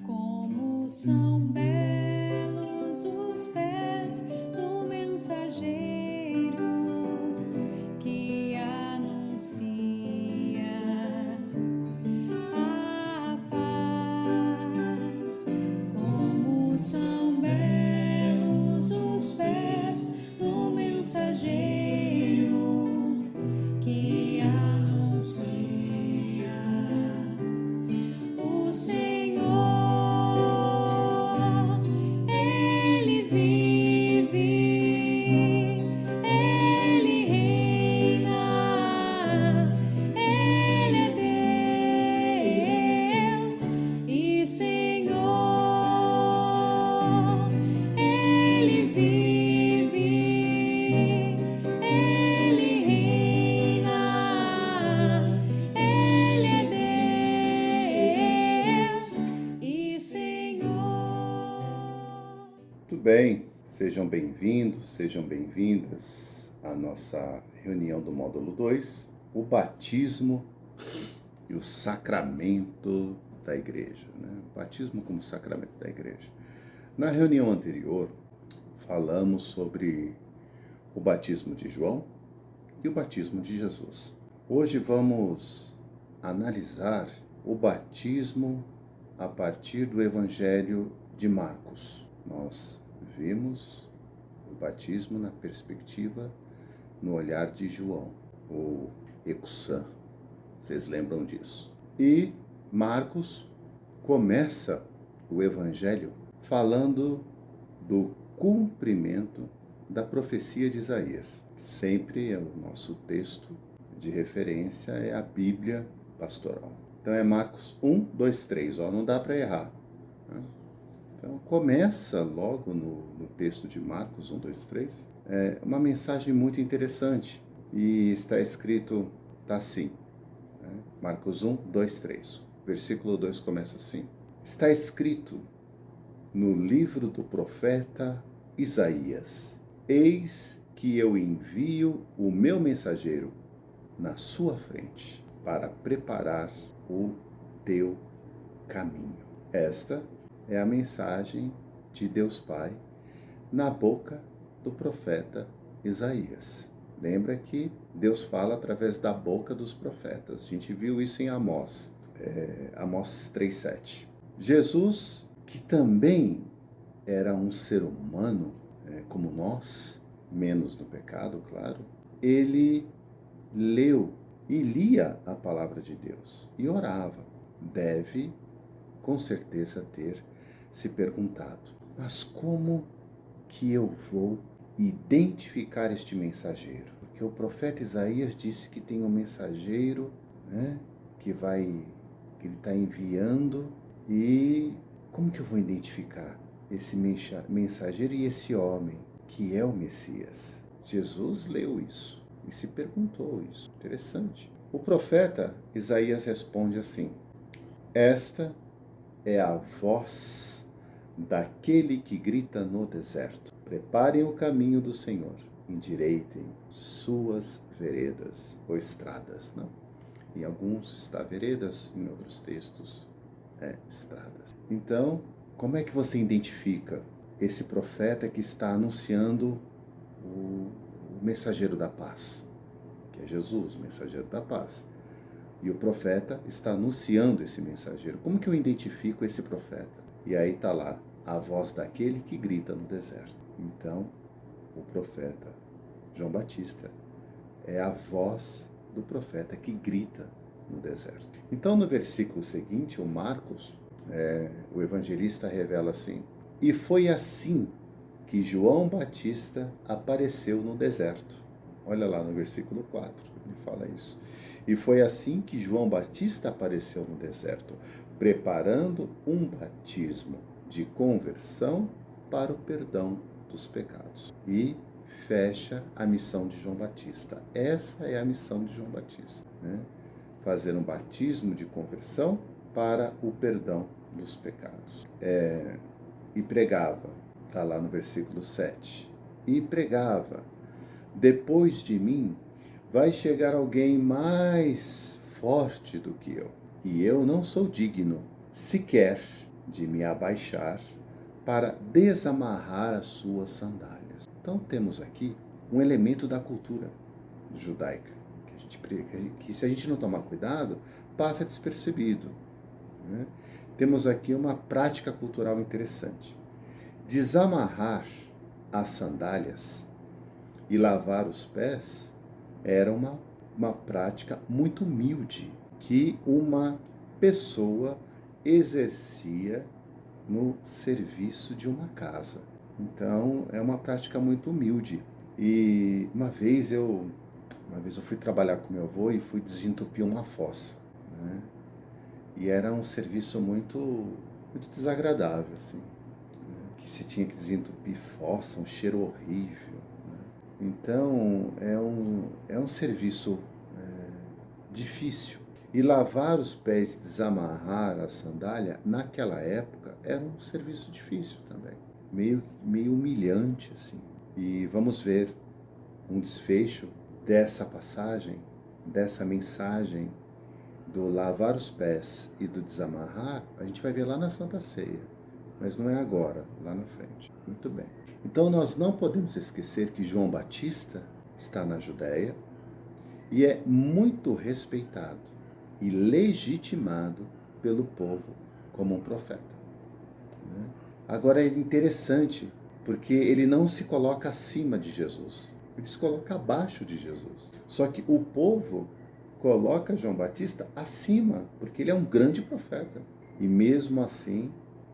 Como são belos os pés do mensageiro que anuncia a paz. Como são belos os pés do mensageiro que anuncia o Senhor. Ele vive, Ele reina, Ele é Deus e Senhor. Ele vive, Ele reina, Ele é Deus e Senhor. Muito bem, sejam bem-vindos, sejam bem-vindas à nossa reunião do módulo 2, o batismo e o sacramento da igreja, né? O batismo como sacramento da igreja. Na reunião anterior, falamos sobre o batismo de João e o batismo de Jesus. Hoje vamos analisar o batismo a partir do Evangelho de Marcos. Nós vimos o batismo na perspectiva, no olhar de João, o Ecusã. Vocês lembram disso? E Marcos começa o Evangelho falando do cumprimento da profecia de Isaías. Sempre é o nosso texto de referência, é a Bíblia pastoral. Então é Marcos 1, 2, 3, não dá para errar. Né? Então começa logo no texto de Marcos 1, 2, 3, uma mensagem muito interessante. E está escrito, está assim, né? Marcos 1, 2, 3. Versículo 2 começa assim. Está escrito no livro do profeta Isaías: Eis que eu envio o meu mensageiro na sua frente para preparar o teu caminho. Esta é a mensagem de Deus Pai na boca do profeta Isaías. Lembra que Deus fala através da boca dos profetas. A gente viu isso em Amós, Amós 3,7. Jesus, que também era um ser humano, como nós, menos no pecado, claro, ele leu e lia a palavra de Deus e orava. Deve, com certeza, ter se perguntado: mas como que eu vou identificar este mensageiro? Porque o profeta Isaías disse que tem um mensageiro, né, que ele está enviando, e como que eu vou identificar esse mensageiro e esse homem que é o Messias? Jesus leu isso e se perguntou isso. Interessante. O profeta Isaías responde assim: esta é a voz daquele que grita no deserto: preparem o caminho do Senhor, endireitem suas veredas ou estradas. Não? Em alguns está veredas, em outros textos estradas. Então, como é que você identifica esse profeta que está anunciando o mensageiro da paz, que é Jesus, o mensageiro da paz? E o profeta está anunciando esse mensageiro. Como que eu identifico esse profeta? E aí está lá a voz daquele que grita no deserto. Então, o profeta João Batista é a voz do profeta que grita no deserto. Então, no versículo seguinte, o Marcos, o evangelista revela assim: e foi assim que João Batista apareceu no deserto. Olha lá no versículo 4, ele fala isso. E foi assim que João Batista apareceu no deserto, preparando um batismo de conversão para o perdão dos pecados. E fecha a missão de João Batista. Essa é a missão de João Batista, né? Fazer um batismo de conversão para o perdão dos pecados. E pregava, está lá no versículo 7, e pregava: depois de mim vai chegar alguém mais forte do que eu, e eu não sou digno sequer de me abaixar para desamarrar as suas sandálias. Então temos aqui um elemento da cultura judaica, que se a gente não tomar cuidado, passa despercebido, né? Temos aqui uma prática cultural interessante. Desamarrar as sandálias e lavar os pés era uma prática muito humilde que uma pessoa exercia no serviço de uma casa. Então, é uma prática muito humilde. E uma vez eu fui trabalhar com meu avô e fui desentupir uma fossa, né? E era um serviço muito desagradável, assim, né? Que você tinha que desentupir fossa, um cheiro horrível, né? Então, é um serviço difícil. E lavar os pés e desamarrar a sandália, naquela época, era um serviço difícil também. Meio humilhante, assim. E vamos ver um desfecho dessa passagem, dessa mensagem do lavar os pés e do desamarrar, a gente vai ver lá na Santa Ceia. Mas não é agora, lá na frente. Muito bem. Então nós não podemos esquecer que João Batista está na Judéia e é muito respeitado e legitimado pelo povo como um profeta, né? Agora é interessante, porque ele não se coloca acima de Jesus, ele se coloca abaixo de Jesus. Só que o povo coloca João Batista acima, porque ele é um grande profeta. E mesmo assim,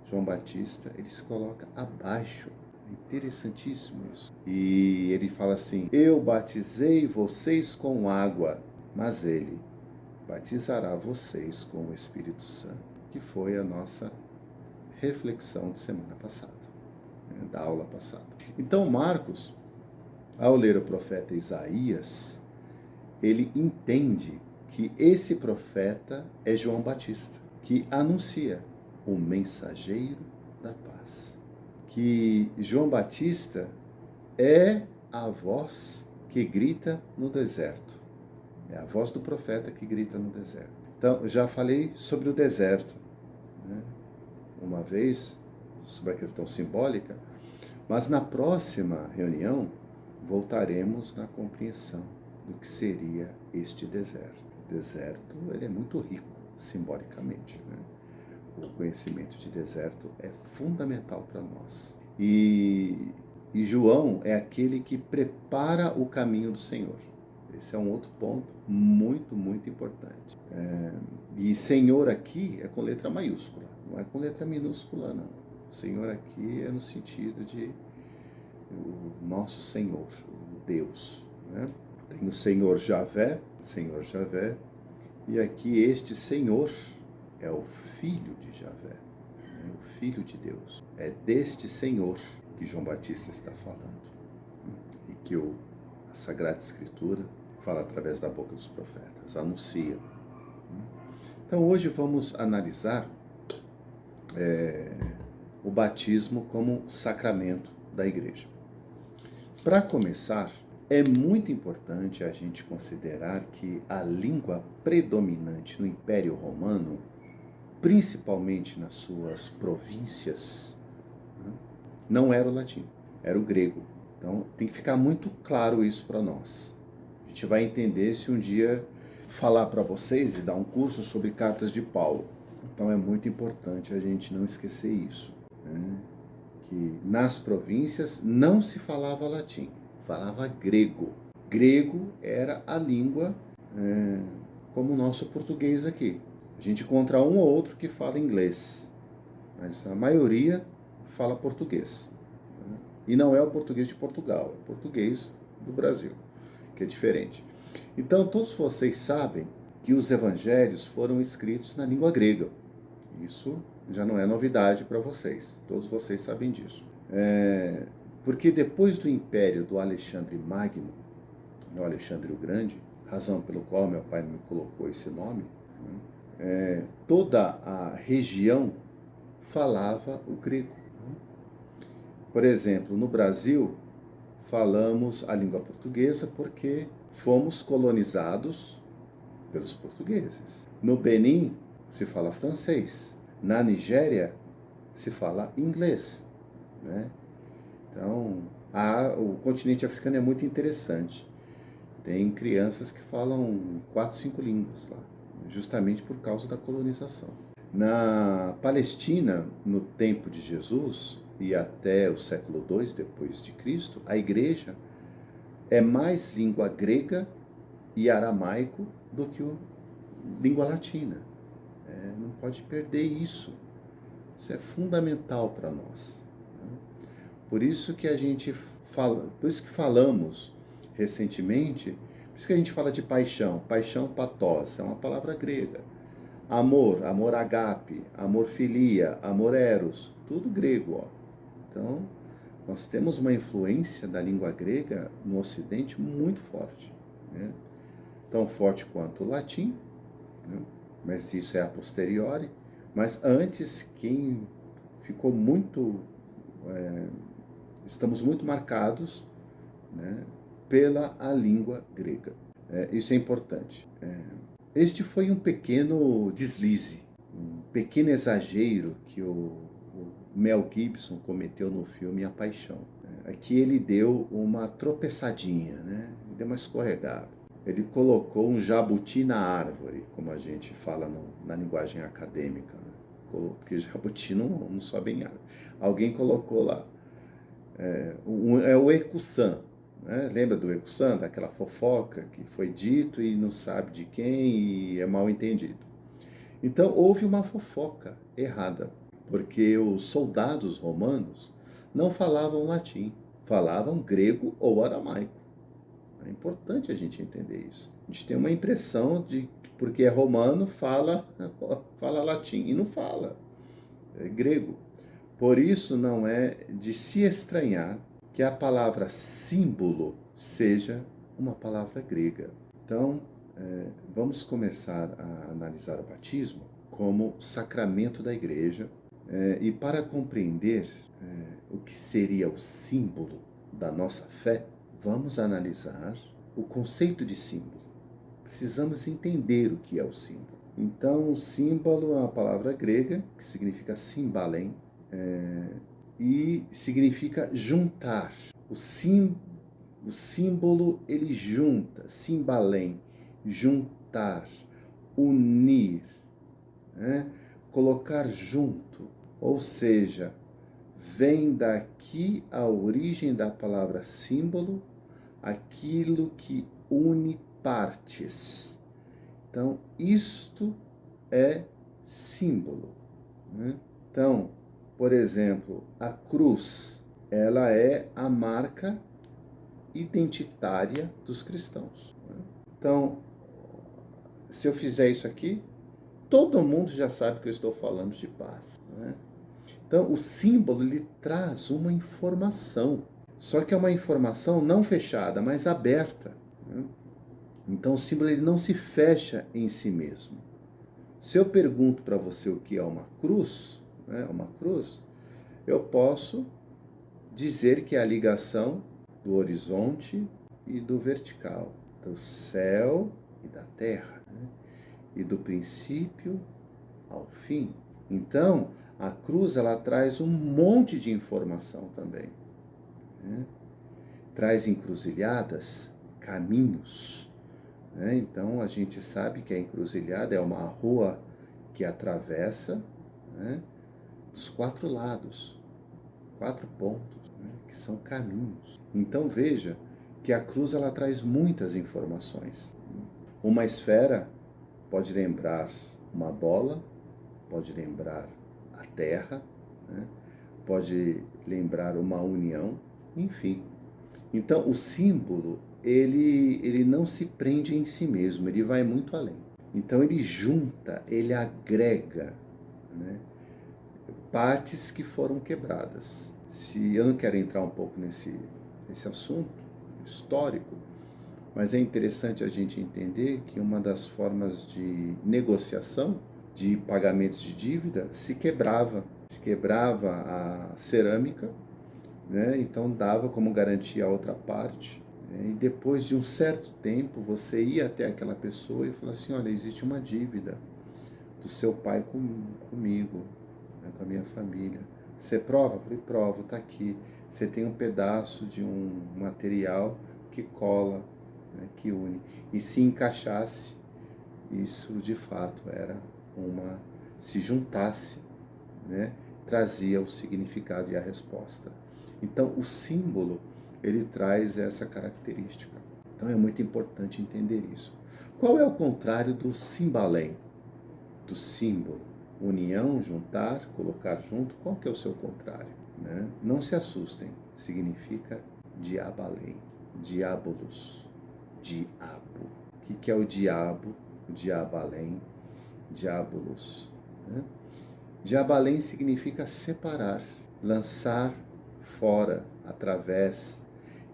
João Batista, ele se coloca abaixo. É interessantíssimo isso. E ele fala assim: eu batizei vocês com água, mas ele batizará vocês com o Espírito Santo, que foi a nossa reflexão de semana passada, né, da aula passada. Então Marcos, ao ler o profeta Isaías, ele entende que esse profeta é João Batista, que anuncia o mensageiro da paz. Que João Batista é a voz que grita no deserto. É a voz do profeta que grita no deserto. Então, eu já falei sobre o deserto, né, uma vez, sobre a questão simbólica, mas na próxima reunião voltaremos na compreensão do que seria este deserto. O deserto, ele é muito rico simbolicamente, né? O conhecimento de deserto é fundamental para nós. E João é aquele que prepara o caminho do Senhor. Esse é um outro ponto muito, muito importante. E Senhor aqui é com letra maiúscula, não é com letra minúscula, não. O Senhor aqui é no sentido de o nosso Senhor, o Deus, né? Tem o Senhor Javé, e aqui este Senhor é o Filho de Javé, né? O Filho de Deus. É deste Senhor que João Batista está falando, né? E que a Sagrada Escritura fala através da boca dos profetas, anuncia. Então hoje vamos analisar o batismo como sacramento da igreja. Para começar, é muito importante a gente considerar que a língua predominante no Império Romano, principalmente nas suas províncias, não era o latim, era o grego. Então tem que ficar muito claro isso para nós. A gente vai entender se um dia falar para vocês e dar um curso sobre cartas de Paulo. Então é muito importante a gente não esquecer isso, né? Que nas províncias não se falava latim, falava grego. Grego era a língua como o nosso português aqui. A gente encontra um ou outro que fala inglês, mas a maioria fala português, né? E não é o português de Portugal, é o português do Brasil, que é diferente. Então, todos vocês sabem que os evangelhos foram escritos na língua grega. Isso já não é novidade para vocês, todos vocês sabem disso. Porque depois do império do Alexandre Magno, o Alexandre o Grande, razão pelo qual meu pai me colocou esse nome, toda a região falava o grego. Por exemplo, no Brasil, falamos a língua portuguesa porque fomos colonizados pelos portugueses. No Benin, se fala francês. Na Nigéria se fala inglês, né? Então, o continente africano é muito interessante. Tem crianças que falam 4, 5 línguas lá, justamente por causa da colonização. Na Palestina, no tempo de Jesus e até o século II depois de Cristo, a igreja é mais língua grega e aramaico do que língua latina. Não pode perder isso. Isso é fundamental para nós. Por isso que a gente fala, por isso que falamos recentemente, por isso que a gente fala de paixão, paixão patós, é uma palavra grega. Amor, amor agape, amor filia, amor eros, tudo grego, ó. Então, nós temos uma influência da língua grega no Ocidente muito forte, né? Tão forte quanto o latim, né? Mas isso é a posteriori. Mas antes, quem ficou muito... estamos muito marcados, né, pela a língua grega. Isso é importante. Este foi um pequeno deslize, um pequeno exagero que o Mel Gibson cometeu no filme A Paixão. Aqui ele deu uma tropeçadinha, né? Deu uma escorregada. Ele colocou um jabuti na árvore, como a gente fala na linguagem acadêmica, né? Porque jabuti não sobe em árvore. Alguém colocou lá. É o Ecusan, né? Lembra do Ecusan, daquela fofoca que foi dito e não sabe de quem e é mal entendido. Então houve uma fofoca errada, porque os soldados romanos não falavam latim, falavam grego ou aramaico. É importante a gente entender isso. A gente tem uma impressão de que porque é romano fala latim e não fala, é grego. Por isso não é de se estranhar que a palavra símbolo seja uma palavra grega. Então, vamos começar a analisar o batismo como sacramento da igreja. E para compreender o que seria o símbolo da nossa fé, vamos analisar o conceito de símbolo. Precisamos entender o que é o símbolo. Então, o símbolo é uma palavra grega que significa simbalém, e significa juntar. O símbolo ele junta, simbalém, juntar, unir, né? Colocar junto. Ou seja, vem daqui a origem da palavra símbolo, aquilo que une partes. Então, isto é símbolo, né? Então, por exemplo, a cruz, ela é a marca identitária dos cristãos, né? Então, se eu fizer isso aqui, todo mundo já sabe que eu estou falando de paz, né? Então, o símbolo, ele traz uma informação, só que é uma informação não fechada, mas aberta, né? Então, o símbolo ele não se fecha em si mesmo. Se eu pergunto para você o que é uma cruz, né, eu posso dizer que é a ligação do horizonte e do vertical, do céu e da terra, né, e do princípio ao fim. Então, a cruz ela traz um monte de informação também, né? Traz encruzilhadas, caminhos, né? Então, a gente sabe que a encruzilhada é uma rua que atravessa, né, dos 4 lados, 4 pontos, né, que são caminhos. Então, veja que a cruz ela traz muitas informações. Uma esfera pode lembrar uma bola, pode lembrar a terra, né? Pode lembrar uma união, enfim. Então, o símbolo, ele não se prende em si mesmo, ele vai muito além. Então, ele junta, ele agrega, né, partes que foram quebradas. Se eu não quero entrar um pouco nesse assunto histórico, mas é interessante a gente entender que uma das formas de negociação de pagamentos de dívida se quebrava a cerâmica, né? Então dava como garantia a outra parte, né? E depois de um certo tempo você ia até aquela pessoa e falava assim, olha, existe uma dívida, do seu pai comigo, né, com a minha família. Você prova? Eu falei, provo, está aqui. Você tem um pedaço de um material que cola, né, que une. E se encaixasse, isso de fato era se juntasse, né, trazia o significado e a resposta. Então, o símbolo, ele traz essa característica. Então, é muito importante entender isso. Qual é o contrário do simbalém? Do símbolo? União, juntar, colocar junto. Qual que é o seu contrário? Né? Não se assustem. Significa diabalém, diabolos, diabo. O que é o diabo? O diabalém, diabolos. Né? Diabalém significa separar, lançar fora, através,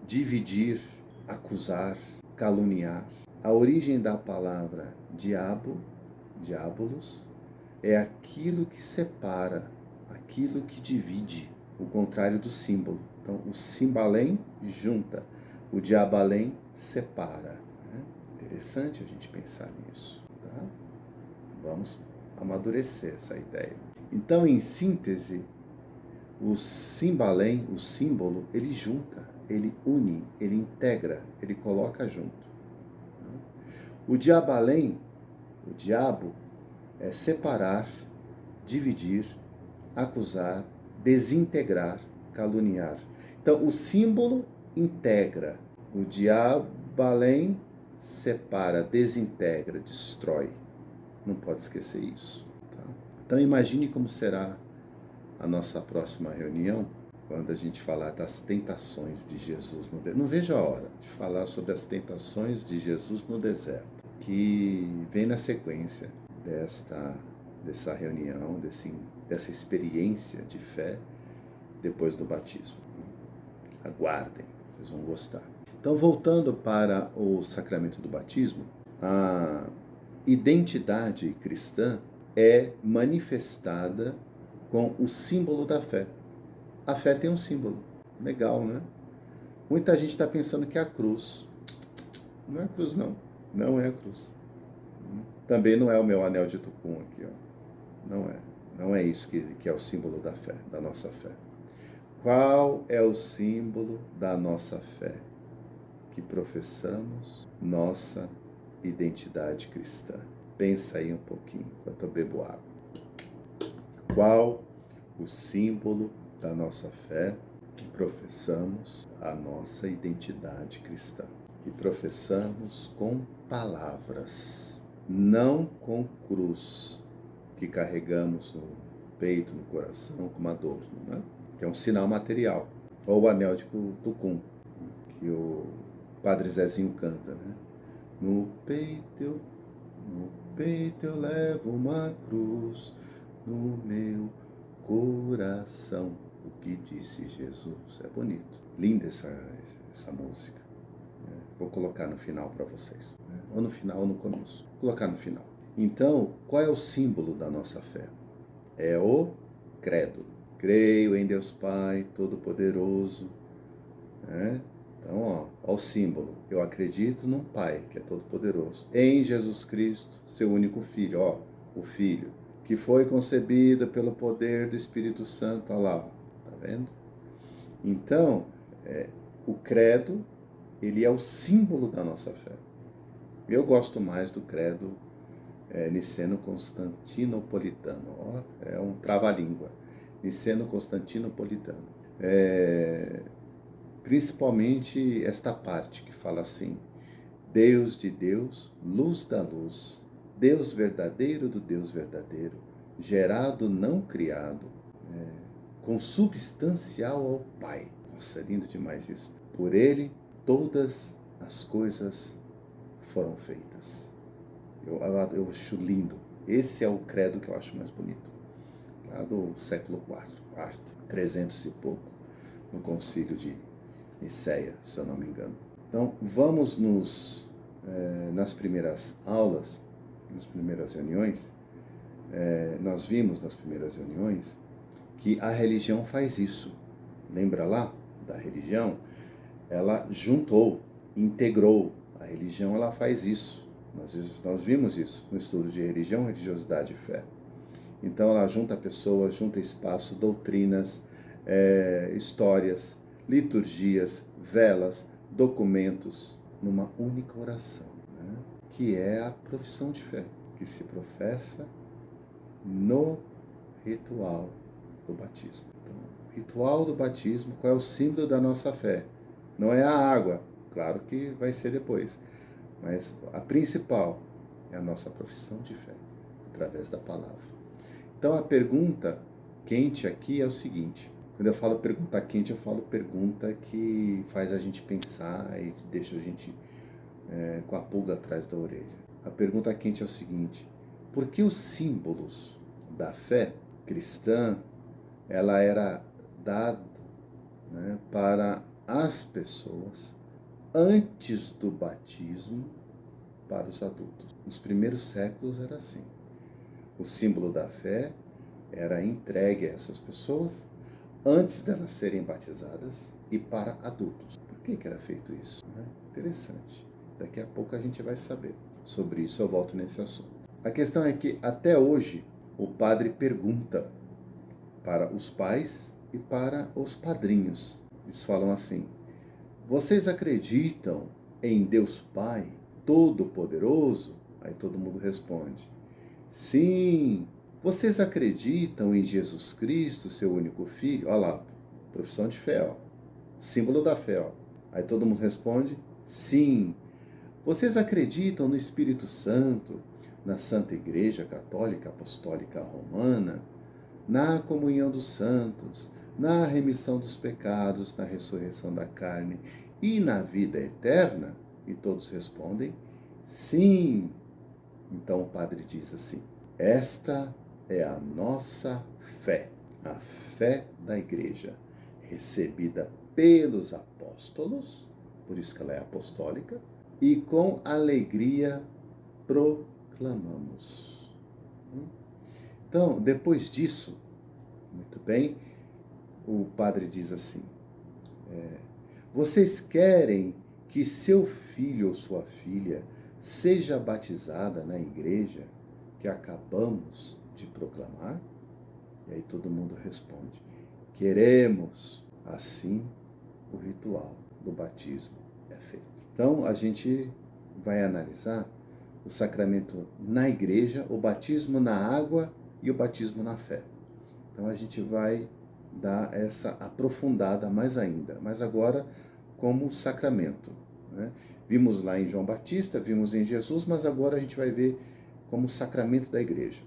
dividir, acusar, caluniar. A origem da palavra diabo, diabolos, é aquilo que separa, aquilo que divide, o contrário do símbolo. Então, o simbalém junta, o diabalém separa. Né? Interessante a gente pensar nisso. Tá? Vamos amadurecer essa ideia. Então, em síntese, o simbalém, o símbolo, ele junta, ele une, ele integra, ele coloca junto. O diabalém, o diabo, é separar, dividir, acusar, desintegrar, caluniar. Então, o símbolo integra, o diabalém separa, desintegra, destrói. Não pode esquecer isso. Tá? Então, imagine como será a nossa próxima reunião, quando a gente falar das tentações de Jesus no deserto. Não vejo a hora de falar sobre as tentações de Jesus no deserto, que vem na sequência dessa reunião, dessa experiência de fé depois do batismo. Aguardem, vocês vão gostar. Então, voltando para o sacramento do batismo, a identidade cristã é manifestada com o símbolo da fé. A fé tem um símbolo. Legal, né? Muita gente está pensando que é a cruz. Não é a cruz, não. Não é a cruz. Também não é o meu anel de Tucum aqui, ó. Não é. Não é isso que é o símbolo da fé, da nossa fé. Qual é o símbolo da nossa fé? Que professamos nossa identidade cristã. Pensa aí um pouquinho, enquanto eu bebo água. Qual o símbolo da nossa fé? Que professamos a nossa identidade cristã. Que professamos com palavras, não com cruz, que carregamos no peito, no coração, como adorno, né? Que é um sinal material. Ou o anel de Tucum, que o Padre Zezinho canta, né? No peito eu levo uma cruz, no meu coração, o que disse Jesus. É bonito. Linda essa música. Vou colocar no final para vocês. Ou no final ou no começo. Vou colocar no final. Então, qual é o símbolo da nossa fé? É o credo. Creio em Deus Pai Todo-Poderoso. Então, ó o símbolo. Eu acredito num Pai que é Todo-Poderoso. Em Jesus Cristo, seu único Filho. Ó, o Filho. Que foi concebido pelo poder do Espírito Santo. Olha lá, ó. Tá vendo? Então, o credo, ele é o símbolo da nossa fé. Eu gosto mais do credo niceno-constantinopolitano. Ó, é um trava-língua. Niceno-constantinopolitano. Principalmente esta parte que fala assim: Deus de Deus, luz da luz, Deus verdadeiro do Deus verdadeiro, gerado, não criado, consubstancial ao Pai. Nossa, é lindo demais isso. Por Ele, todas as coisas foram feitas. Eu acho lindo. Esse é o credo que eu acho mais bonito. Lá do século IV, 300 e pouco, no concílio de Nicéia, se eu não me engano. Então, vamos nas primeiras aulas, nas primeiras reuniões, nós vimos nas primeiras reuniões que a religião faz isso. Lembra lá da religião? Ela juntou, integrou. A religião, ela faz isso. Nós vimos isso no estudo de religião, religiosidade e fé. Então ela junta pessoas, junta espaço, doutrinas, histórias, liturgias, velas, documentos, numa única oração, né? Que é a profissão de fé, que se professa no ritual do batismo. Então, o ritual do batismo, qual é o símbolo da nossa fé? Não é a água, claro que vai ser depois, mas a principal é a nossa profissão de fé, através da palavra. Então a pergunta quente aqui é o seguinte: quando eu falo pergunta quente, eu falo pergunta que faz a gente pensar e deixa a gente com a pulga atrás da orelha. A pergunta quente é o seguinte: por que os símbolos da fé cristã, ela era dada, né, para as pessoas antes do batismo para os adultos? Nos primeiros séculos era assim. O símbolo da fé era entregue a essas pessoas antes delas serem batizadas e para adultos. Por que era feito isso? Interessante. Daqui a pouco a gente vai saber. Sobre isso eu volto nesse assunto. A questão é que até hoje o padre pergunta para os pais e para os padrinhos. Eles falam assim: vocês acreditam em Deus Pai Todo-Poderoso? Aí todo mundo responde: sim. Vocês acreditam em Jesus Cristo, seu único Filho? Olha lá, profissão de fé, ó. Símbolo da fé, ó. Aí todo mundo responde: sim. Vocês acreditam no Espírito Santo, na Santa Igreja Católica Apostólica Romana, na comunhão dos santos, na remissão dos pecados, na ressurreição da carne e na vida eterna? E todos respondem: sim. Então o padre diz assim: esta é a nossa fé, a fé da Igreja, recebida pelos apóstolos, por isso que ela é apostólica, e com alegria proclamamos. Então, depois disso, muito bem, o padre diz assim: vocês querem que seu filho ou sua filha seja batizada na igreja que acabamos de proclamar? E aí todo mundo responde: queremos. Assim, o ritual do batismo é feito. Então, a gente vai analisar o sacramento na igreja, o batismo na água e o batismo na fé. Então, a gente vai dar essa aprofundada mais ainda, mas agora como sacramento, né? Vimos lá em João Batista, vimos em Jesus, mas agora a gente vai ver como sacramento da igreja.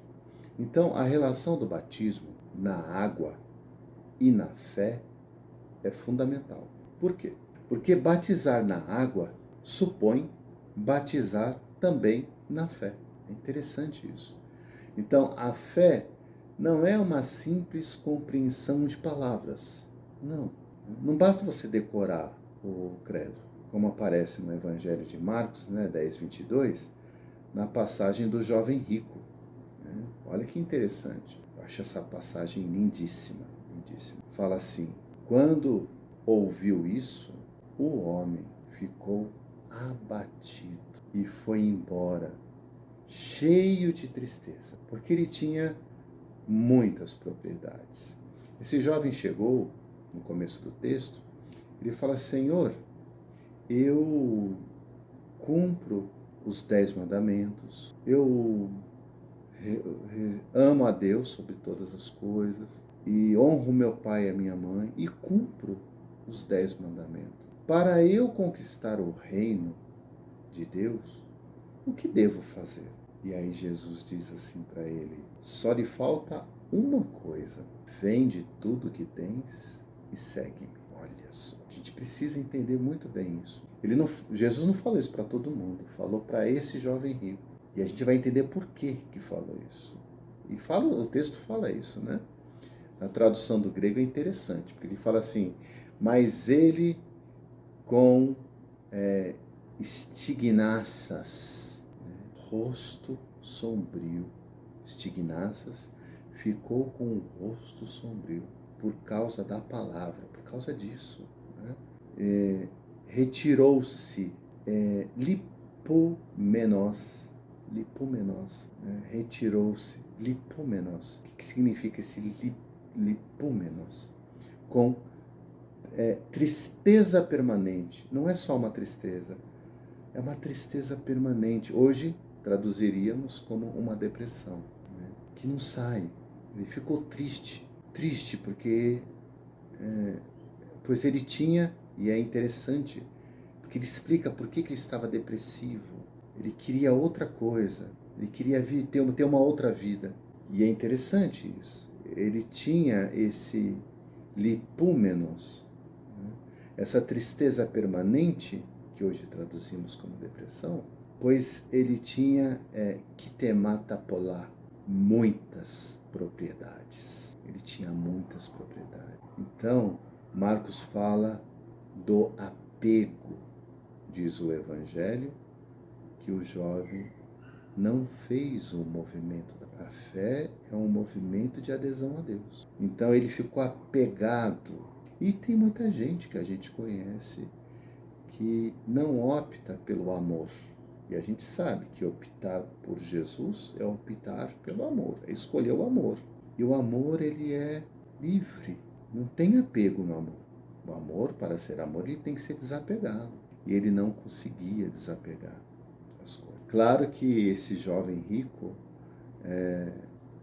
Então, a relação do batismo na água e na fé é fundamental. Por quê? Porque batizar na água supõe batizar também na fé. É interessante isso. Então, a fé não é uma simples compreensão de palavras. Não. Não basta você decorar o credo, como aparece no Evangelho de Marcos, 10:22, na passagem do jovem rico. Olha que interessante. Eu acho essa passagem lindíssima, lindíssima. Fala assim: quando ouviu isso, o homem ficou abatido e foi embora, cheio de tristeza, porque ele tinha muitas propriedades. Esse jovem chegou, no começo do texto, ele fala: Senhor, eu cumpro os 10 mandamentos, eu amo a Deus sobre todas as coisas, e honro meu pai e a minha mãe, e cumpro os 10 mandamentos. Para eu conquistar o reino de Deus, o que devo fazer? E aí Jesus diz assim para ele: só lhe falta uma coisa, vende tudo que tens e segue-me. Olha só, a gente precisa entender muito bem isso. Jesus não falou isso para todo mundo, falou para esse jovem rico. E a gente vai entender por que falou isso. E o texto fala isso, né? Na tradução do grego é interessante, porque ele fala assim: mas ele com estignaças, rosto sombrio. Estignaças, ficou com o rosto sombrio por causa da palavra, por causa disso. Retirou-se, lhe lipomenos, né? Retirou-se, lipomenos. O que significa esse lipomenos? Com tristeza permanente. Não é só uma tristeza, é uma tristeza permanente. Hoje traduziríamos como uma depressão, né? Que não sai. Ele ficou triste porque pois ele tinha, e é interessante, porque ele explica por que ele estava depressivo. Ele queria outra coisa, ele queria ter uma outra vida. E é interessante isso. Ele tinha esse lipúmenos, né? Essa tristeza permanente, que hoje traduzimos como depressão, pois ele tinha kitematapola, muitas propriedades. Ele tinha muitas propriedades. Então, Marcos fala do apego, diz o Evangelho, que o jovem não fez um movimento. A fé é um movimento de adesão a Deus. Então ele ficou apegado. E tem muita gente que a gente conhece que não opta pelo amor. E a gente sabe que optar por Jesus é optar pelo amor, é escolher o amor. E o amor, ele é livre, não tem apego no amor. O amor, para ser amor, ele tem que ser desapegado. E ele não conseguia desapegar as coisas. Claro que esse jovem rico,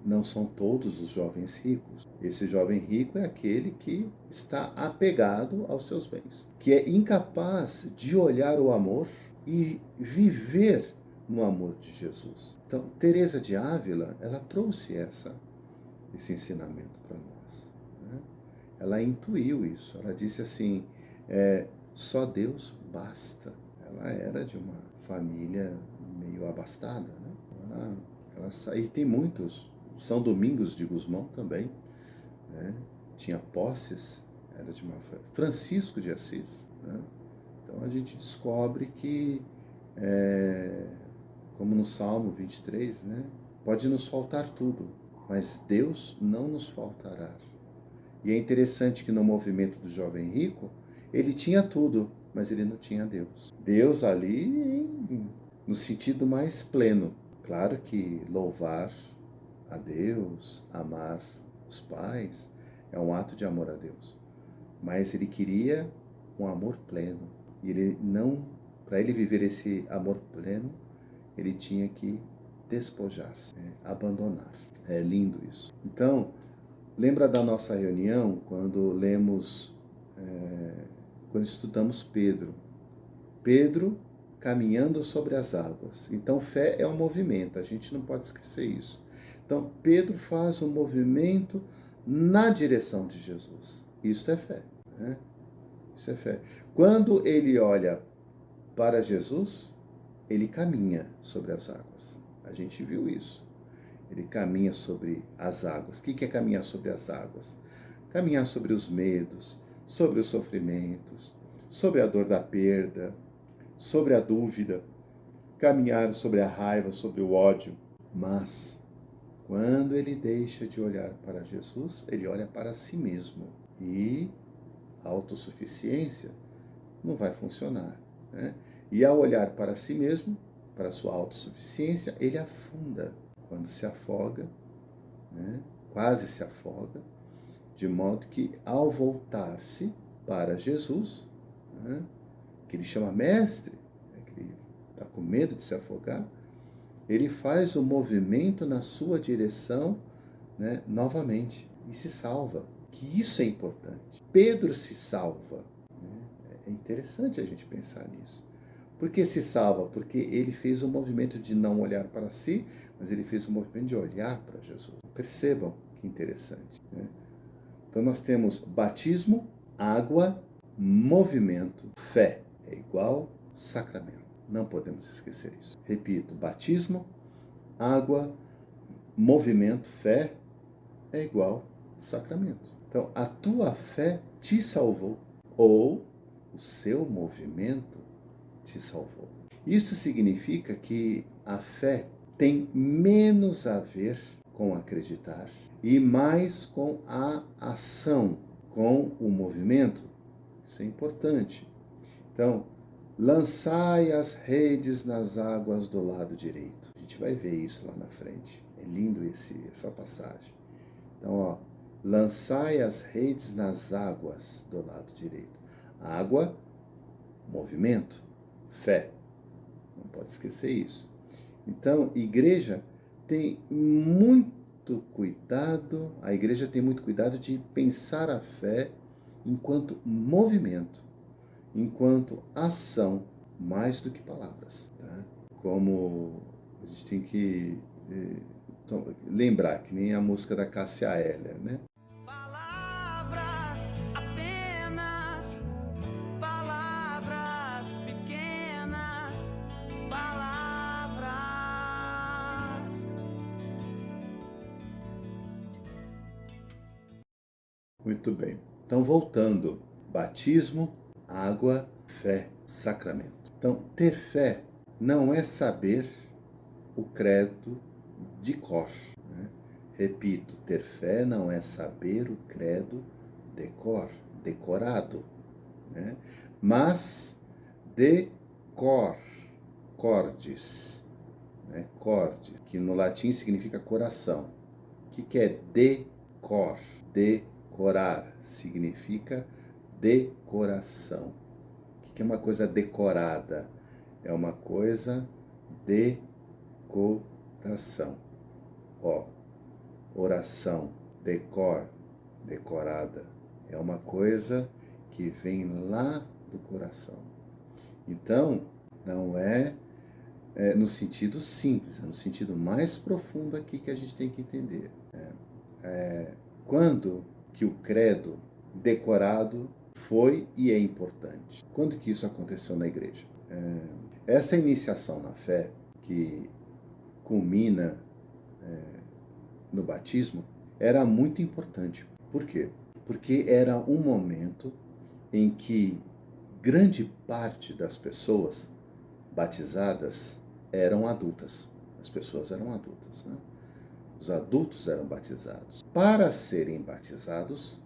não são todos os jovens ricos. Esse jovem rico é aquele que está apegado aos seus bens, que é incapaz de olhar o amor e viver no amor de Jesus. Então, Teresa de Ávila, ela trouxe esse ensinamento para nós, né? Ela intuiu isso. Ela disse assim, só Deus basta. Ela era de uma família meio abastada, né? E tem muitos. São Domingos de Gusmão também, né? Tinha posses, era de uma Francisco de Assis, né? Então a gente descobre que, como no Salmo 23, né? Pode nos faltar tudo, mas Deus não nos faltará. E é interessante que no movimento do jovem rico, ele tinha tudo, mas ele não tinha Deus. Deus ali no sentido mais pleno. Claro que louvar a Deus, amar os pais, é um ato de amor a Deus. Mas ele queria um amor pleno. E para ele viver esse amor pleno, ele tinha que despojar-se, abandonar. É lindo isso. Então, lembra da nossa reunião quando quando estudamos Pedro. Pedro caminhando sobre as águas. Então, fé é um movimento, a gente não pode esquecer isso. Então, Pedro faz um movimento na direção de Jesus. Isso é fé, né? Isso é fé. Quando ele olha para Jesus, ele caminha sobre as águas. A gente viu isso. Ele caminha sobre as águas. O que é caminhar sobre as águas? Caminhar sobre os medos, sobre os sofrimentos, sobre a dor da perda, sobre a dúvida, caminhar sobre a raiva, sobre o ódio. Mas, quando ele deixa de olhar para Jesus, ele olha para si mesmo. E a autossuficiência não vai funcionar, né? E ao olhar para si mesmo, para a sua autossuficiência, ele afunda. Quando se afoga, né? Quase se afoga, de modo que ao voltar-se para Jesus, né? Que ele chama mestre, né? Que ele está com medo de se afogar, ele faz o movimento na sua direção, né? Novamente, e se salva. Que isso é importante. Pedro se salva, né? É interessante a gente pensar nisso. Por que se salva? Porque ele fez o movimento de não olhar para si, mas ele fez o movimento de olhar para Jesus. Percebam que interessante, né? Então nós temos batismo, água, movimento, fé. É igual sacramento. Não podemos esquecer isso. Repito, batismo, água, movimento, fé, é igual sacramento. Então, a tua fé te salvou, ou o seu movimento te salvou. Isso significa que a fé tem menos a ver com acreditar e mais com a ação, com o movimento. Isso é importante. Então, Lançai as redes nas águas do lado direito. A gente vai ver isso lá na frente. É lindo essa passagem. Então, ó, lançai as redes nas águas do lado direito. Água, movimento, fé. Não pode esquecer isso. Então, igreja tem muito cuidado, a igreja tem muito cuidado de pensar a fé enquanto movimento, enquanto ação, mais do que palavras. Tá? Como a gente tem que lembrar, que nem a música da Cássia Eller, né? Palavras, apenas palavras pequenas, palavras. Muito bem. Então, voltando, batismo, água, fé, sacramento. Então, ter fé não é saber o credo de cor. Né? Repito, ter fé não é saber o credo de cor, decorado, né? Mas decor, cordis, né? Corde, que no latim significa coração. O que é decor? Decorar significa decoração. O que é uma coisa decorada? É uma coisa decoração. Ó, oração, decor, decorada. É uma coisa que vem lá do coração. Então, não é no sentido simples, é no sentido mais profundo aqui que a gente tem que entender. Quando que o credo decorado foi e é importante? Quando que isso aconteceu na igreja? Essa iniciação na fé, que culmina no batismo, era muito importante. Por quê? Porque era um momento em que grande parte das pessoas batizadas eram adultas. As pessoas eram adultas, né? Os adultos eram batizados. Para serem batizados,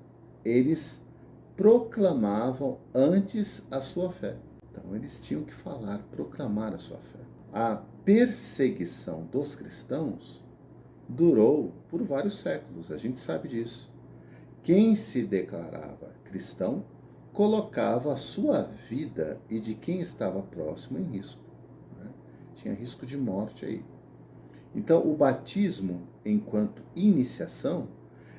eles proclamavam antes a sua fé. Então, eles tinham que falar, proclamar a sua fé. A perseguição dos cristãos durou por vários séculos, a gente sabe disso. Quem se declarava cristão colocava a sua vida e de quem estava próximo em risco. Né? Tinha risco de morte aí. Então, o batismo, enquanto iniciação,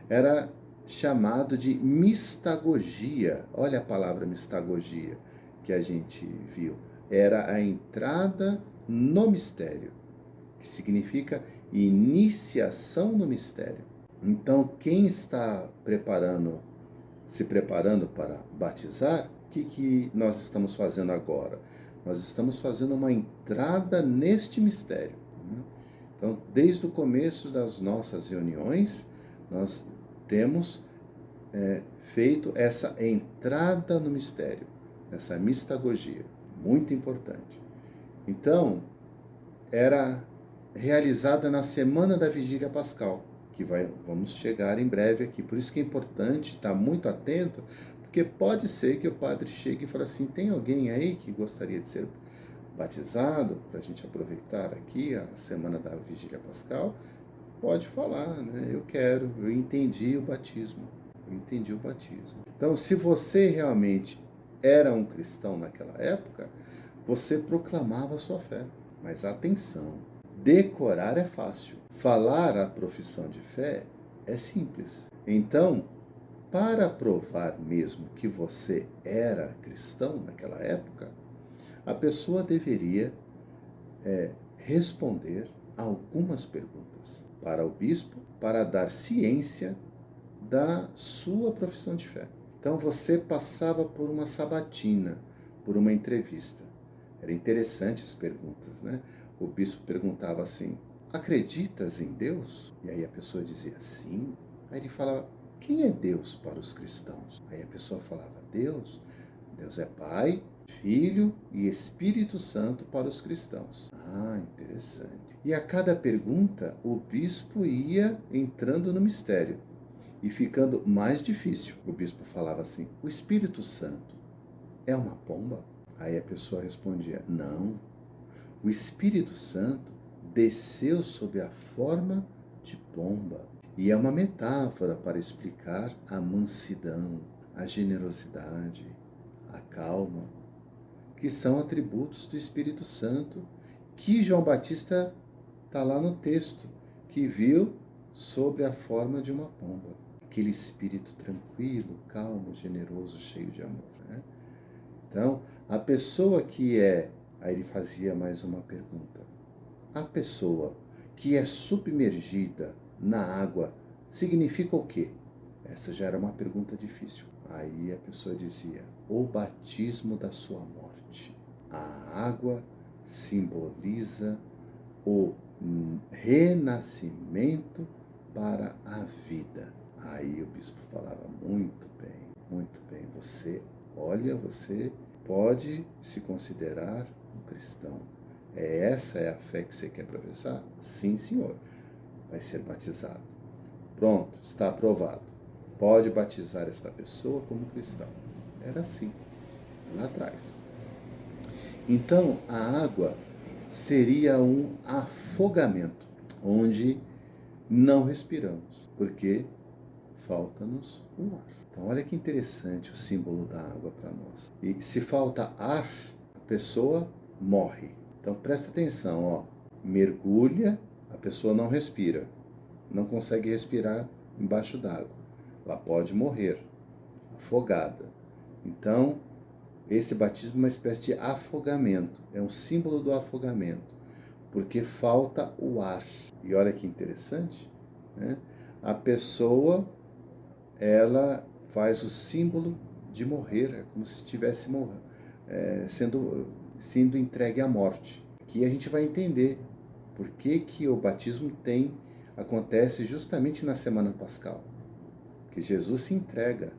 era chamado de mistagogia. Olha a palavra mistagogia que a gente viu. Era a entrada no mistério, que significa iniciação no mistério. Então, quem está se preparando para batizar, o que nós estamos fazendo agora? Nós estamos fazendo uma entrada neste mistério. Então, desde o começo das nossas reuniões, nós temos feito essa entrada no mistério, essa mistagogia, muito importante. Então, era realizada na semana da Vigília Pascal, que vamos chegar em breve aqui. Por isso que é importante estar muito atento, porque pode ser que o padre chegue e fale assim, tem alguém aí que gostaria de ser batizado, para a gente aproveitar aqui a semana da Vigília Pascal? Pode falar, né? Eu entendi o batismo. Então, se você realmente era um cristão naquela época, você proclamava a sua fé. Mas atenção, decorar é fácil. Falar a profissão de fé é simples. Então, para provar mesmo que você era cristão naquela época, a pessoa deveria responder a algumas perguntas para o bispo, para dar ciência da sua profissão de fé. Então você passava por uma sabatina, por uma entrevista. Era interessante as perguntas, né? O bispo perguntava assim, acreditas em Deus? E aí a pessoa dizia sim. Aí ele falava, quem é Deus para os cristãos? Aí a pessoa falava, Deus é Pai, Filho e Espírito Santo para os cristãos. Ah, interessante. E a cada pergunta, o bispo ia entrando no mistério e ficando mais difícil. O bispo falava assim, o Espírito Santo é uma pomba? Aí a pessoa respondia: não, o Espírito Santo desceu sob a forma de pomba. E é uma metáfora para explicar a mansidão, a generosidade, a calma, que são atributos do Espírito Santo, que João Batista está lá no texto, que viu sobre a forma de uma pomba. Aquele espírito tranquilo, calmo, generoso, cheio de amor. Né? Então, a pessoa que Aí ele fazia mais uma pergunta. A pessoa que é submergida na água significa o quê? Essa já era uma pergunta difícil. Aí a pessoa dizia: o batismo da sua morte. A água simboliza o renascimento para a vida. Aí o bispo falava: muito bem, você pode se considerar um cristão. Essa é a fé que você quer professar? Sim, senhor. Vai ser batizado. Pronto, está aprovado. Pode batizar esta pessoa como cristão. Era assim, lá atrás. Então, a água seria um afogamento, onde não respiramos, porque falta-nos o ar. Então, olha que interessante o símbolo da água para nós. E se falta ar, a pessoa morre. Então, presta atenção, ó. Mergulha, a pessoa não respira, não consegue respirar embaixo d'água. Ela pode morrer, afogada. Então, esse batismo é uma espécie de afogamento, é um símbolo do afogamento, porque falta o ar. E olha que interessante, né? A pessoa, ela faz o símbolo de morrer, é como se estivesse sendo entregue à morte. Aqui a gente vai entender por que o batismo acontece justamente na Semana Pascal, que Jesus se entrega,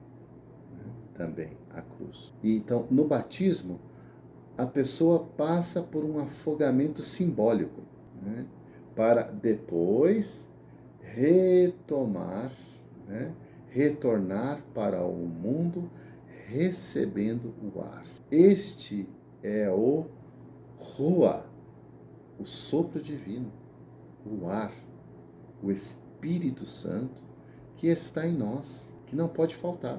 né, também à cruz. E então, no batismo, a pessoa passa por um afogamento simbólico, né, para depois retomar, né, retornar para o mundo recebendo o ar. Este é o Ruá, o sopro divino, o ar, o Espírito Santo que está em nós, que não pode faltar.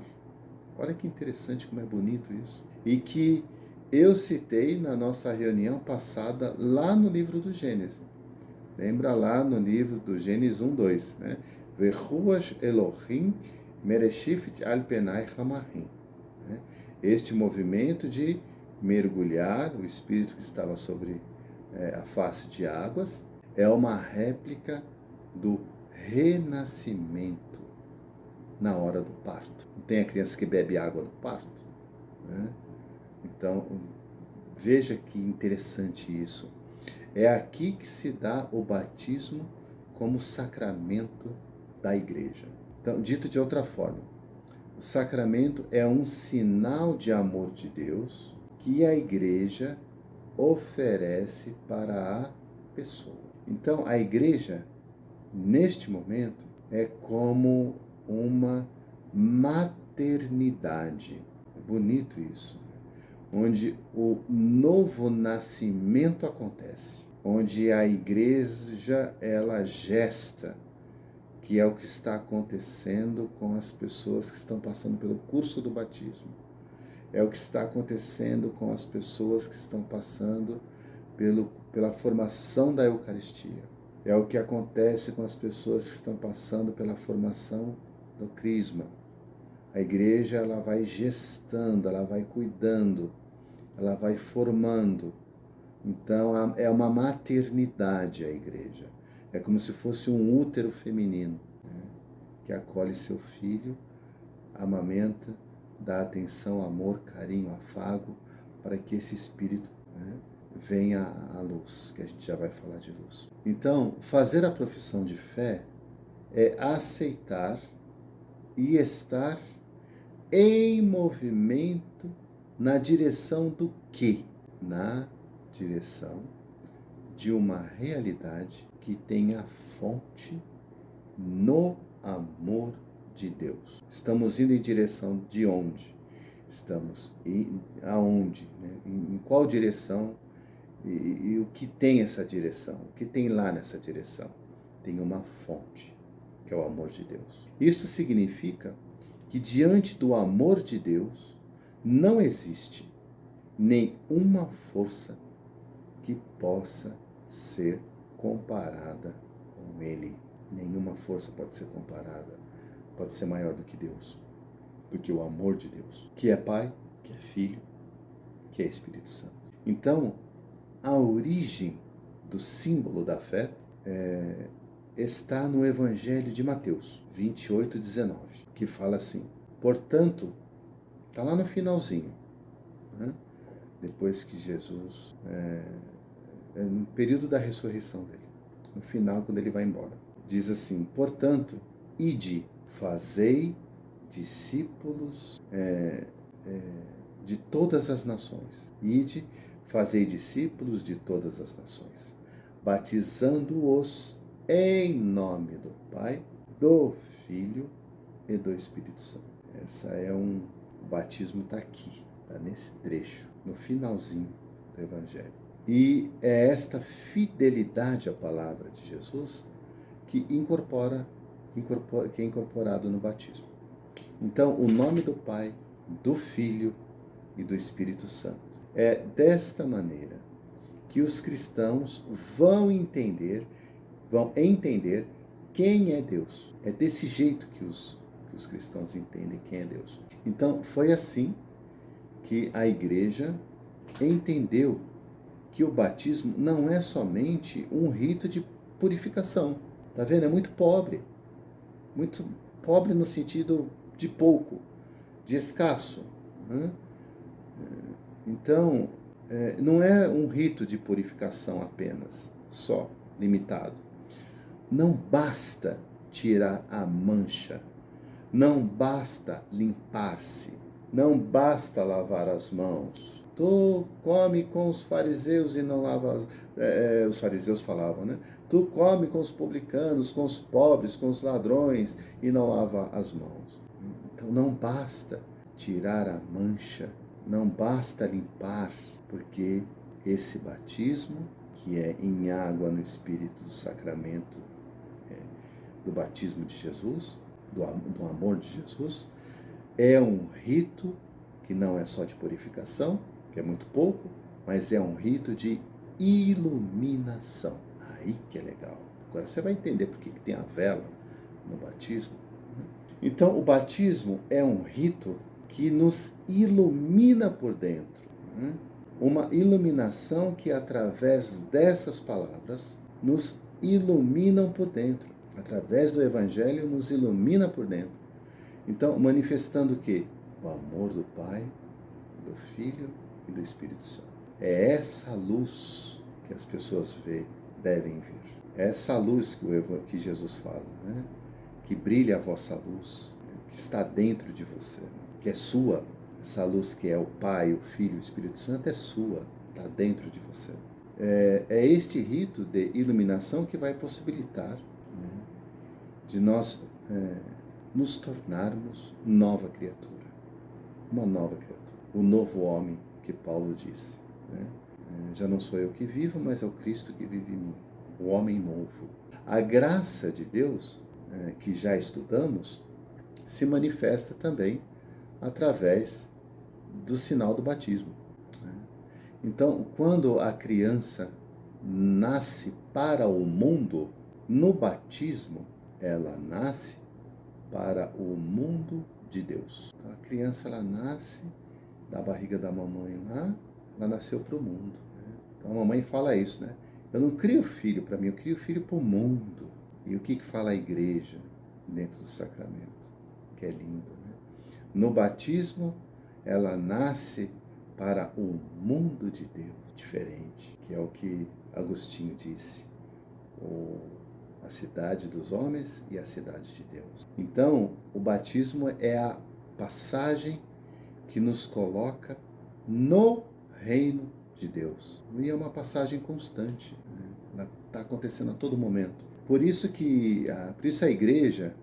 Olha que interessante, como é bonito isso. E que eu citei na nossa reunião passada lá no livro do Gênesis. Lembra lá no livro do Gênesis 1:2, né? Veruach Elohim mereshif al penai hamahim. Este movimento de mergulhar, o Espírito que estava sobre a face de águas, é uma réplica do renascimento na hora do parto. Não tem a criança que bebe água do parto, né? Então, veja que interessante isso. É aqui que se dá o batismo como sacramento da igreja. Então, dito de outra forma, o sacramento é um sinal de amor de Deus que a igreja oferece para a pessoa. Então, a igreja, neste momento, é como uma maternidade. É bonito isso, né? Onde o novo nascimento acontece, onde a igreja, ela gesta, que é o que está acontecendo com as pessoas que estão passando pelo curso do batismo. É o que está acontecendo com as pessoas que estão passando pela formação da Eucaristia. É o que acontece com as pessoas que estão passando pela formação do Crisma. A igreja, ela vai gestando, ela vai cuidando, ela vai formando. Então, é uma maternidade a igreja. É como se fosse um útero feminino, né, que acolhe seu filho, amamenta, dá atenção, amor, carinho, afago, para que esse espírito, né, venha à luz, que a gente já vai falar de luz. Então, fazer a profissão de fé é aceitar e estar em movimento na direção do quê? Na direção de uma realidade que tem a fonte no amor de Deus. Estamos indo em direção de onde? estamos aonde, né? Em qual direção e o que tem essa direção, o que tem lá nessa direção. Tem uma fonte, que é o amor de Deus. Isso significa que diante do amor de Deus não existe nenhuma força que possa ser comparada com Ele. Nenhuma força pode ser comparada, pode ser maior do que Deus, do que o amor de Deus, que é Pai, que é Filho, que é Espírito Santo. Então, a origem do símbolo da fé está no Evangelho de Mateus 28:19, que fala assim: portanto, está lá no finalzinho, né? Depois que Jesus, no período da ressurreição dele, no final, quando ele vai embora, diz assim: portanto, ide, fazei discípulos de todas as nações. Ide, fazei discípulos de todas as nações, batizando-os em nome do Pai, do Filho e do Espírito Santo. O batismo está aqui, está nesse trecho, no finalzinho do Evangelho. E é esta fidelidade à palavra de Jesus que é incorporado no batismo. Então, o nome do Pai, do Filho e do Espírito Santo. É desta maneira que os cristãos vão entender quem é Deus. É desse jeito que os cristãos entendem quem é Deus. Então, foi assim que a igreja entendeu que o batismo não é somente um rito de purificação. Tá vendo? É muito pobre no sentido de pouco, de escasso, né? Então, não é um rito de purificação apenas, só, limitado. Não basta tirar a mancha, não basta limpar-se, não basta lavar as mãos. Tu come com os fariseus e não lava os fariseus falavam, né? Tu come com os publicanos, com os pobres, com os ladrões e não lava as mãos. Então não basta tirar a mancha, não basta limpar, porque esse batismo, que é em água no Espírito do sacramento do batismo de Jesus, do amor de Jesus, é um rito que não é só de purificação, que é muito pouco, mas é um rito de iluminação. Aí que é legal. Agora você vai entender por que tem a vela no batismo. Então, o batismo é um rito que nos ilumina por dentro. Uma iluminação que, através dessas palavras, nos iluminam por dentro. Através do Evangelho, nos ilumina por dentro. Então, manifestando o quê? O amor do Pai, do Filho e do Espírito Santo. É essa luz que as pessoas devem ver. É essa luz que Jesus fala, né? Que brilha a vossa luz, que está dentro de você, que é sua. Essa luz que é o Pai, o Filho e o Espírito Santo é sua, está dentro de você. É este rito de iluminação que vai possibilitar, né, de nós nos tornarmos nova criatura. Uma nova criatura. O novo homem que Paulo disse, né? Já não sou eu que vivo, mas é o Cristo que vive em mim. O homem novo. A graça de Deus, que já estudamos, se manifesta também através do sinal do batismo. Então, quando a criança nasce para o mundo, no batismo, ela nasce para o mundo de Deus. Então, a criança, ela nasce da barriga da mamãe lá, ela nasceu para o mundo. Então, a mamãe fala isso, né? Eu não crio filho para mim, eu crio filho para o mundo. E o que fala a igreja dentro do sacramento? Que é lindo, né? No batismo, ela nasce para o mundo de Deus, diferente, que é o que Agostinho disse, a cidade dos homens e a cidade de Deus. Então, o batismo é a passagem que nos coloca no reino de Deus. E é uma passagem constante, né? Ela está acontecendo a todo momento. Por isso a igreja,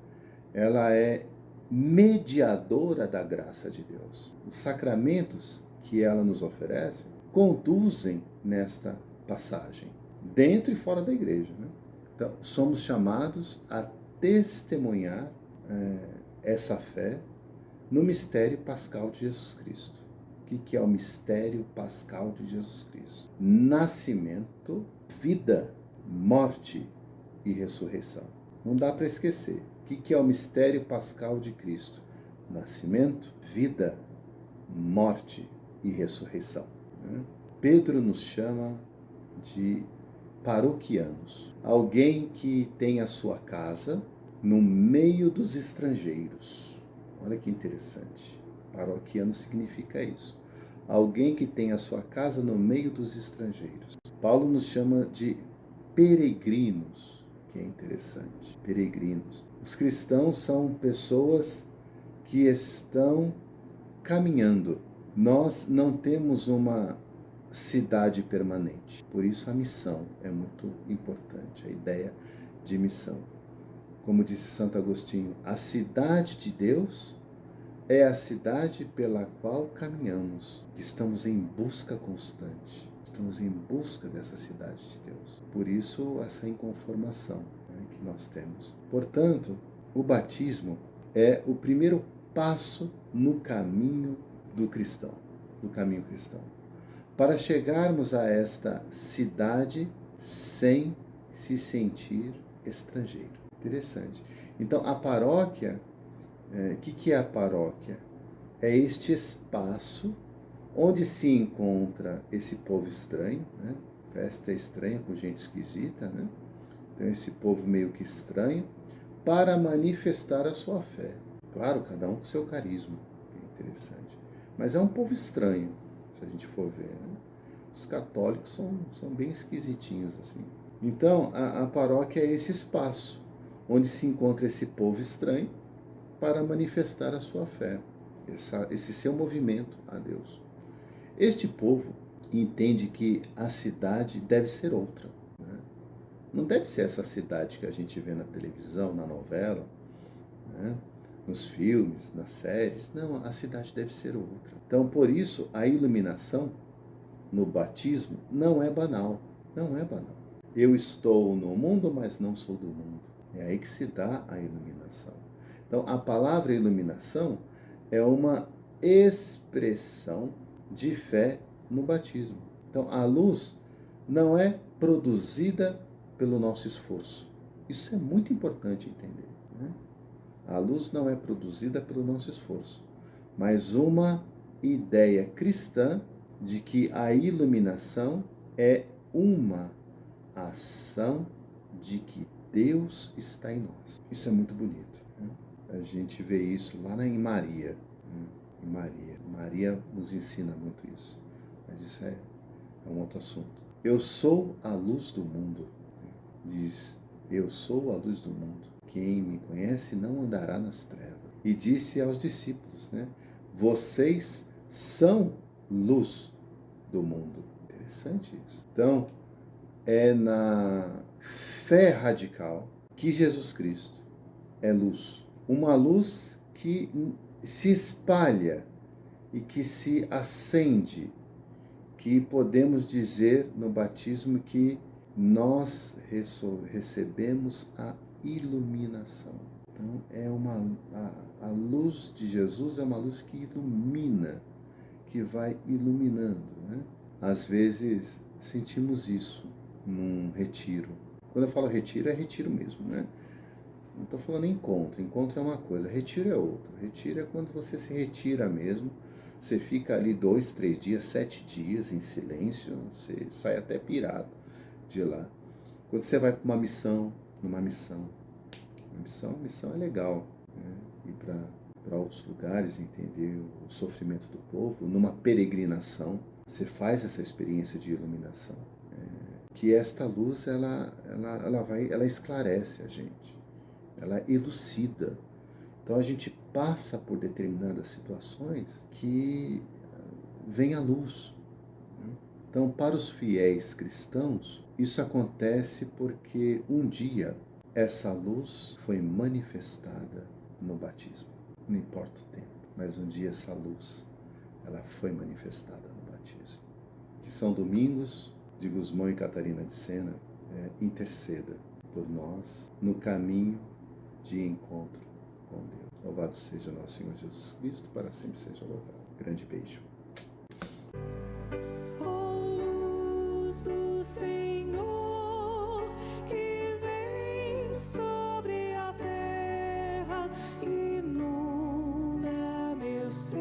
ela é mediadora da graça de Deus. Os sacramentos que ela nos oferece conduzem nesta passagem, dentro e fora da igreja, né? Então, somos chamados a testemunhar essa fé no mistério pascal de Jesus Cristo. O que é o mistério pascal de Jesus Cristo? Nascimento, vida, morte e ressurreição. Não dá para esquecer. O que é o mistério pascal de Cristo? Nascimento, vida, morte e ressurreição. Pedro nos chama de paroquianos. Alguém que tem a sua casa no meio dos estrangeiros. Olha que interessante. Paroquiano significa isso. Alguém que tem a sua casa no meio dos estrangeiros. Paulo nos chama de peregrinos, que é interessante. Peregrinos. Os cristãos são pessoas que estão caminhando. Nós não temos uma cidade permanente. Por isso a missão é muito importante, a ideia de missão. Como disse Santo Agostinho, a cidade de Deus é a cidade pela qual caminhamos. Estamos em busca constante. Estamos em busca dessa cidade de Deus. Por isso, essa inconformação que nós temos. Portanto, o batismo é o primeiro passo no caminho do cristão, no caminho cristão. Para chegarmos a esta cidade sem se sentir estrangeiro. Interessante. Então, a paróquia, o que é a paróquia? É este espaço onde se encontra esse povo estranho, né? Festa estranha com gente esquisita, né? Então, esse povo meio que estranho, para manifestar a sua fé. Claro, cada um com seu carisma, é interessante. Mas é um povo estranho, se a gente for ver, né? Os católicos são bem esquisitinhos assim. Então, a paróquia é esse espaço onde se encontra esse povo estranho para manifestar a sua fé, esse seu movimento a Deus. Este povo entende que a cidade deve ser outra, né? Não deve ser essa cidade que a gente vê na televisão, na novela, né? Nos filmes, nas séries. Não, a cidade deve ser outra. Então, por isso, a iluminação no batismo não é banal. Não é banal. Eu estou no mundo, mas não sou do mundo. É aí que se dá a iluminação. Então, a palavra iluminação é uma expressão de fé no batismo. Então, a luz não é produzida pelo nosso esforço. Isso é muito importante entender, né? A luz não é produzida pelo nosso esforço, mas uma ideia cristã de que a iluminação é uma ação de que Deus está em nós. Isso é muito bonito, né? A gente vê isso lá em Maria, né? Em Maria. Maria nos ensina muito isso, mas isso é um outro assunto. Eu sou a luz do mundo, diz, eu sou a luz do mundo. Quem me conhece não andará nas trevas. E disse aos discípulos, né? Vocês são luz do mundo. Interessante isso. Então, é na fé radical que Jesus Cristo é luz. Uma luz que se espalha e que se acende, que podemos dizer no batismo que nós recebemos a iluminação. Então, a luz de Jesus é uma luz que ilumina, que vai iluminando, né? Às vezes sentimos isso num retiro. Quando eu falo retiro, é retiro mesmo, né? Não estou falando encontro. Encontro é uma coisa, retiro é outra. Retiro é quando você se retira mesmo. Você fica ali 2, 3 dias, 7 dias em silêncio. Você sai até pirado de lá. Quando você vai para uma missão, missão é legal, né? Ir para outros lugares, entender o sofrimento do povo. Numa peregrinação, você faz essa experiência de iluminação. Que esta luz, ela esclarece a gente, ela elucida. Então a gente passa por determinadas situações que vem a luz. Então, para os fiéis cristãos, isso acontece porque um dia essa luz foi manifestada no batismo. não importa o tempo, mas um dia essa luz, ela foi manifestada no batismo. Que São Domingos de Gusmão e Catarina de Sena interceda por nós no caminho de encontro com Deus. Louvado seja nosso Senhor Jesus Cristo, para sempre seja louvado. Grande beijo. luz do Senhor que vem sobre a terra, inunda meu ser.